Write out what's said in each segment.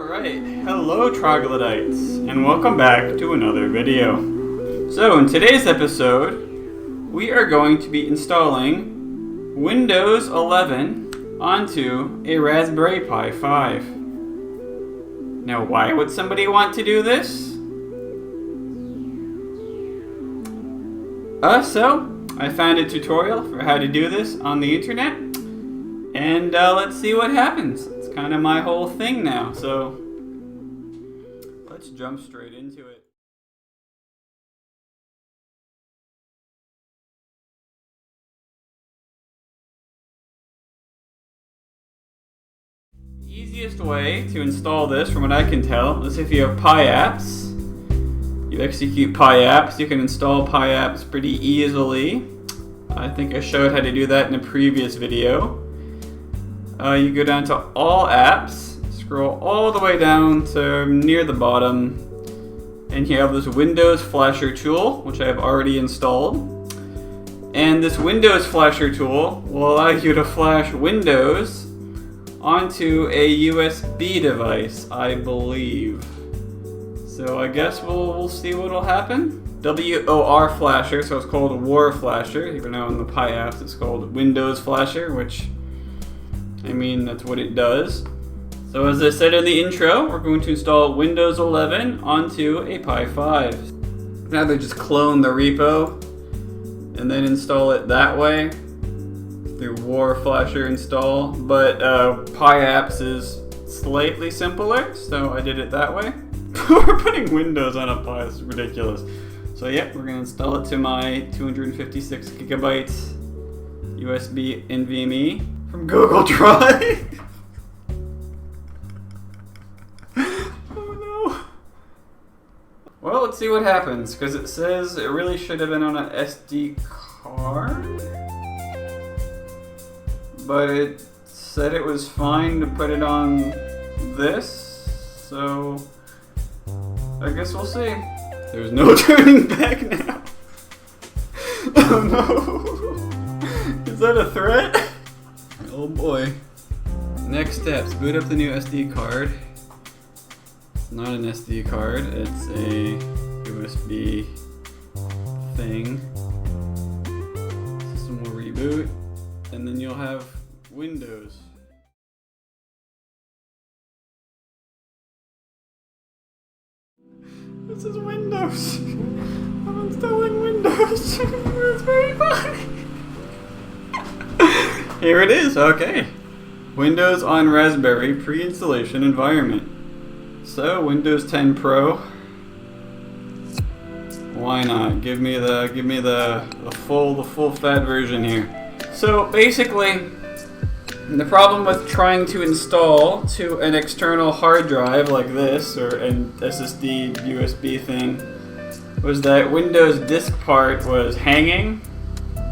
Alright, hello troglodytes, and welcome back to another video. So in today's episode, we are going to be installing Windows 11 onto a Raspberry Pi 5. Now why would somebody want to do this? So I found a tutorial for how to do this on the internet, and let's see what happens. It's kind of my whole thing now, so let's jump straight into it. The easiest way to install this, from what I can tell, is if you have Pi apps. You execute Pi apps, you can install Pi apps pretty easily. I think I showed how to do that in a previous video. You go down to all apps, scroll all the way down to near the bottom, and you have this Windows Flasher tool, which I have already installed. And this Windows Flasher tool will allow you to flash Windows onto a USB device, I believe. So I guess we'll see what'll happen. WOR Flasher, so it's called a WAR Flasher. Even though in the Pi apps it's called Windows Flasher, which, I mean, that's what it does. So as I said in the intro, we're going to install Windows 11 onto a Pi 5. Now they just clone the repo and then install it that way through WAR Flasher install. But Pi apps is slightly simpler, so I did it that way. We're putting Windows on a Pi, this is ridiculous. So yeah, we're going to install it to my 256 gigabytes USB NVMe from Google Drive. Oh no. Well, let's see what happens, because it says it really should have been on an SD card. But it said it was fine to put it on this, so I guess we'll see. There's no turning back now. Oh no. Is that a threat? Oh boy. Next steps, boot up the new SD card. It's not an SD card, it's a USB thing. System will reboot, and then you'll have Windows. This is Windows. I'm installing Windows. Raspberry Pi. Here it is. Okay. Windows on Raspberry pre-installation environment. So Windows 10 Pro. Why not? Give me the full fat version here. So basically, the problem with trying to install to an external hard drive like this, or an SSD USB thing, was that Windows disk part was hanging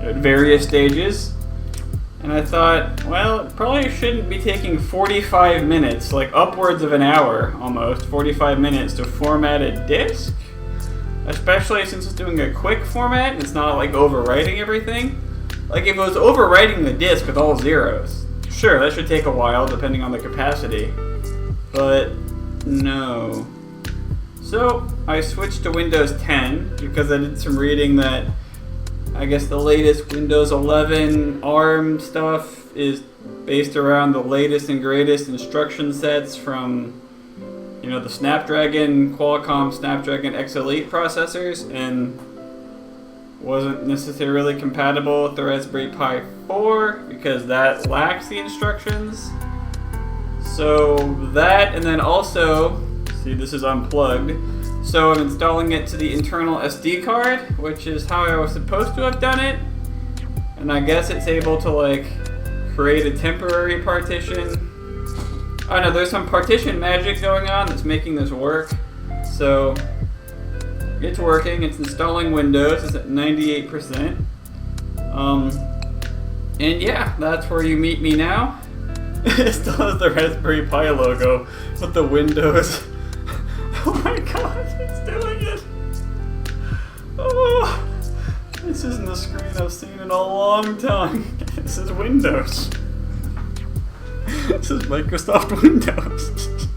at various stages. And I thought, well, it probably shouldn't be taking 45 minutes, like upwards of an hour almost, 45 minutes to format a disk. Especially since it's doing a quick format, it's not like overwriting everything. Like if it was overwriting the disk with all zeros, sure, that should take a while depending on the capacity, but no. So I switched to Windows 10 because I did some reading that I guess the latest Windows 11 ARM stuff is based around the latest and greatest instruction sets from, you know, the Qualcomm Snapdragon X Elite processors, and wasn't necessarily compatible with the Raspberry Pi 4 because that lacks the instructions. So that, and then also, see, this is unplugged, so I'm installing it to the internal SD card, which is how I was supposed to have done it. And I guess it's able to like create a temporary partition. Oh no, there's some partition magic going on that's making this work. So it's working, it's installing Windows, it's at 98%. And yeah, that's where you meet me now. It still has the Raspberry Pi logo with the Windows. Oh my god, it's doing it! Oh, this isn't the screen I've seen in a long time. This is Windows. This is Microsoft Windows.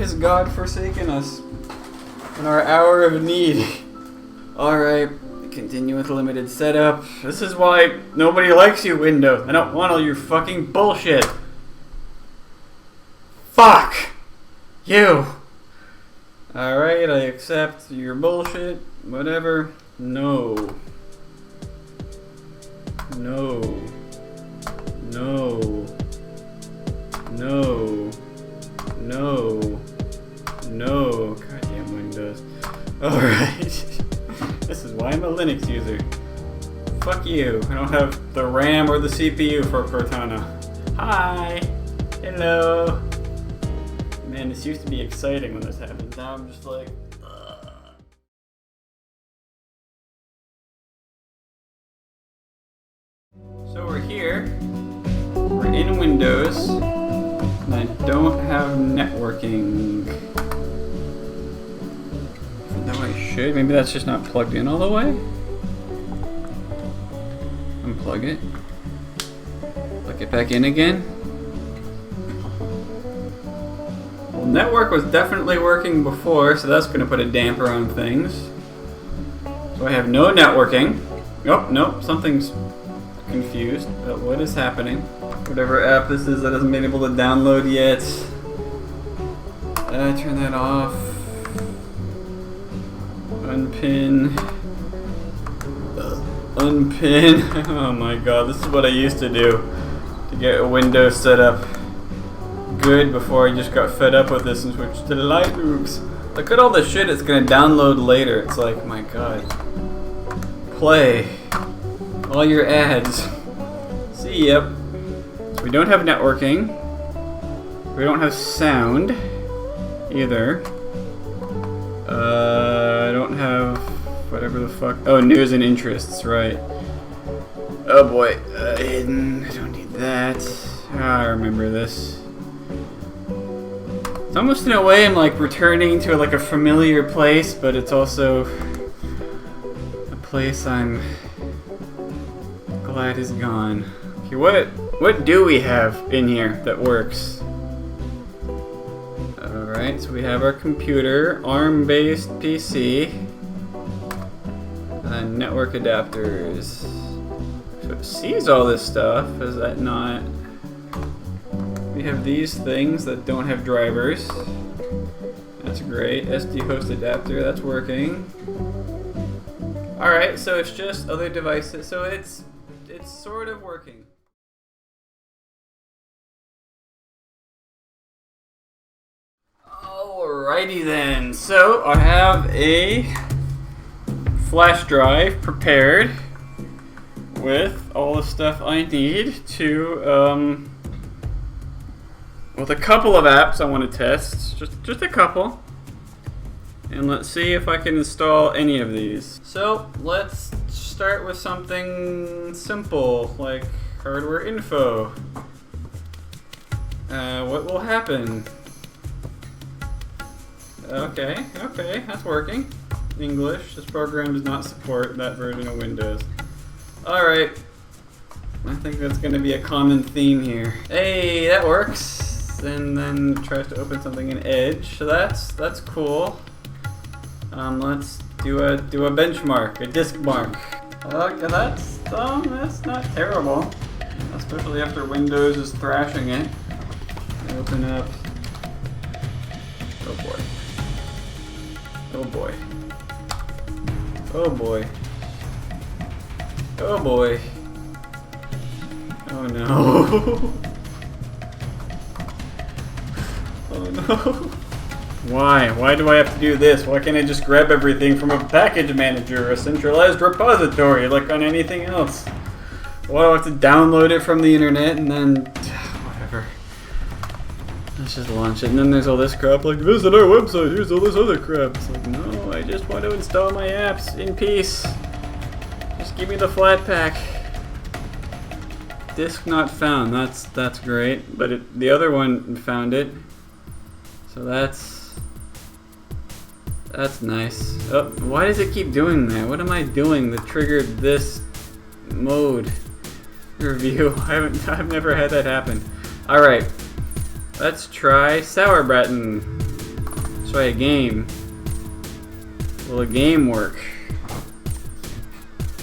has God forsaken us in our hour of need? Alright, continue with limited setup. This is why nobody likes you, Windows. I don't want all your fucking bullshit. Fuck! You! Alright, I accept your bullshit. Whatever. No. No. No. No. No. No. Goddamn Windows. Alright. This is why I'm a Linux user. Fuck you. I don't have the RAM or the CPU for Cortana. Hi. Hello. Man, this used to be exciting when this happened. Now I'm just like, ugh. So we're here. We're in Windows. And I don't have networking. Though I should. Maybe that's just not plugged in all the way. Unplug it. Plug it back in again. Well, network was definitely working before, so that's going to put a damper on things. So I have no networking. Oh, nope, something's confused about what is happening. Whatever app this is that hasn't been able to download yet. Turn that off. Unpin. Unpin. Oh my god, this is what I used to do to get a Windows set up good before I just got fed up with this and switched to Linux. Look at all the shit it's gonna download later. It's like, my god. Play. All your ads. See, yep. So we don't have networking. We don't have sound either. I don't have whatever the fuck. Oh, news and interests, right. Oh boy. Hidden. I don't need that. I remember this. It's almost in a way I'm like returning to like a familiar place, but it's also a place I'm glad is gone. Okay, what do we have in here that works? Alright, so we have our computer, ARM-based PC, and network adapters. So it sees all this stuff, is that not? We have these things that don't have drivers. That's great. SD host adapter, that's working. Alright, so it's just other devices, so it's sort of working. Alrighty then, so I have a flash drive prepared with all the stuff I need to, with a couple of apps I want to test, just a couple, and let's see if I can install any of these. So let's start with something simple like hardware info. What will happen? Okay, that's working. English. This program does not support that version of Windows. Alright. I think that's going to be a common theme here. Hey, that works. And then tries to open something in Edge. So that's cool. Let's do a benchmark, a disk mark. Okay, that's not terrible. Especially after Windows is thrashing it. Open up. Oh boy. Oh boy. Oh boy. Oh boy. Oh no. Oh no. Why? Why do I have to do this? Why can't I just grab everything from a package manager or a centralized repository like on anything else? Why do I have to download it from the internet and then whatever? Let's just launch it. And then there's all this crap like, visit our website, here's all this other crap. It's like, no, I just want to install my apps in peace. Just give me the flat pack. Disk not found. That's great. But the other one found it. So that's nice. Oh, why does it keep doing that? What am I doing that triggered this mode review? I've never had that happen. All right. Let's try Sauerbraten. Let's try a game. Will a game work?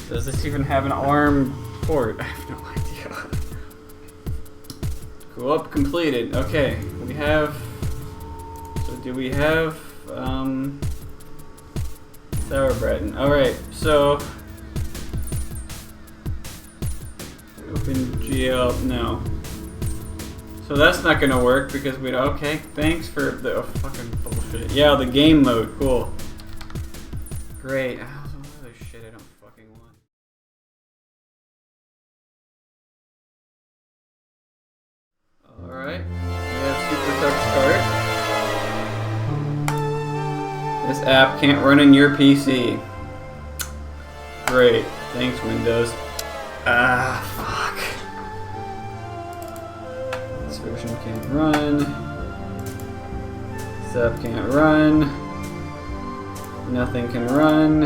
Does this even have an ARM port? I have no idea. Co-op completed. Okay, we have. So do we have Sauerbraten? All right, so open GL. No. So that's not gonna work because we. Okay, thanks for the fucking bullshit. Yeah, the game mode. Cool. Great. Some other shit I don't fucking want. Alright. We have Super Touch Start. This app can't run in your PC. Great. Thanks, Windows. Ah, fuck. This version can't run. This app can't run. Nothing can run.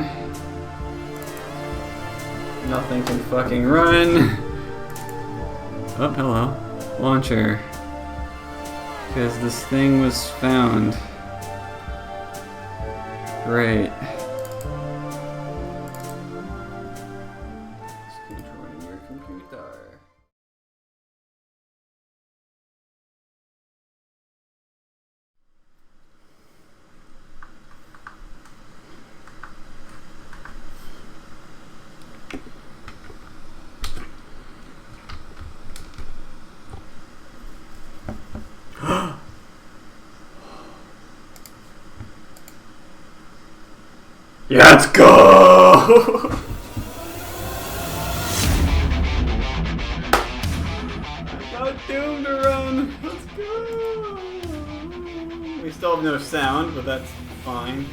Nothing can fucking run. Oh, hello. Launcher. Because this thing was found. Great. This can't run in your computer. Let's go! I got Doom to run! Let's go! We still have no sound, but that's fine.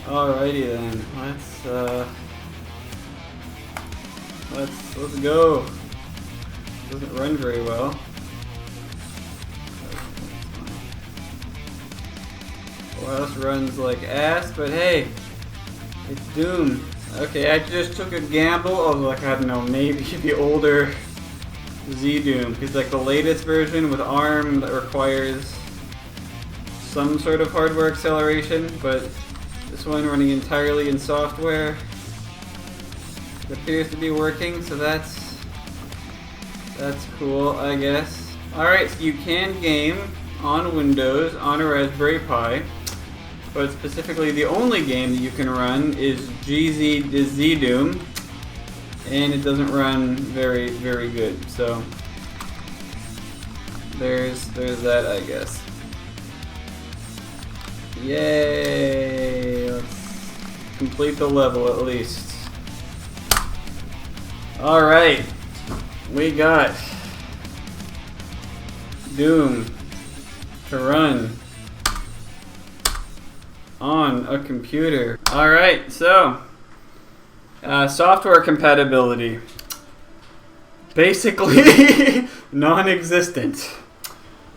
Alrighty then, let's go. Doesn't run very well. OS runs like ass, but hey, it's Doom. Okay, I just took a gamble of like, I don't know, maybe the older Z Doom, because like the latest version with ARM that requires some sort of hardware acceleration, but this one running entirely in software, it appears to be working, so that's cool, I guess. Alright, so you can game on Windows on a Raspberry Pi. But specifically, the only game that you can run is Z Doom, and it doesn't run very, very good. So there's that, I guess. Yay! Let's complete the level at least. All right, we got Doom to run on a computer. Alright, so software compatibility. Basically non-existent.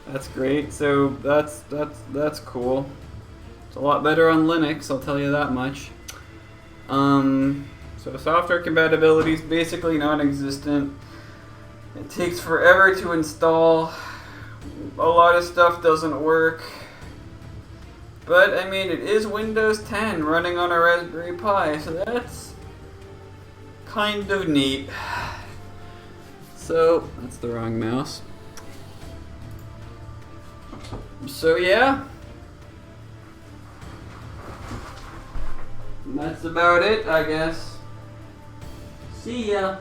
That's great. So that's cool. It's a lot better on Linux, I'll tell you that much. So software compatibility is basically non-existent. It takes forever to install. A lot of stuff doesn't work. But, I mean, it is Windows 10 running on a Raspberry Pi, so that's kind of neat. So, that's the wrong mouse. So, yeah. That's about it, I guess. See ya.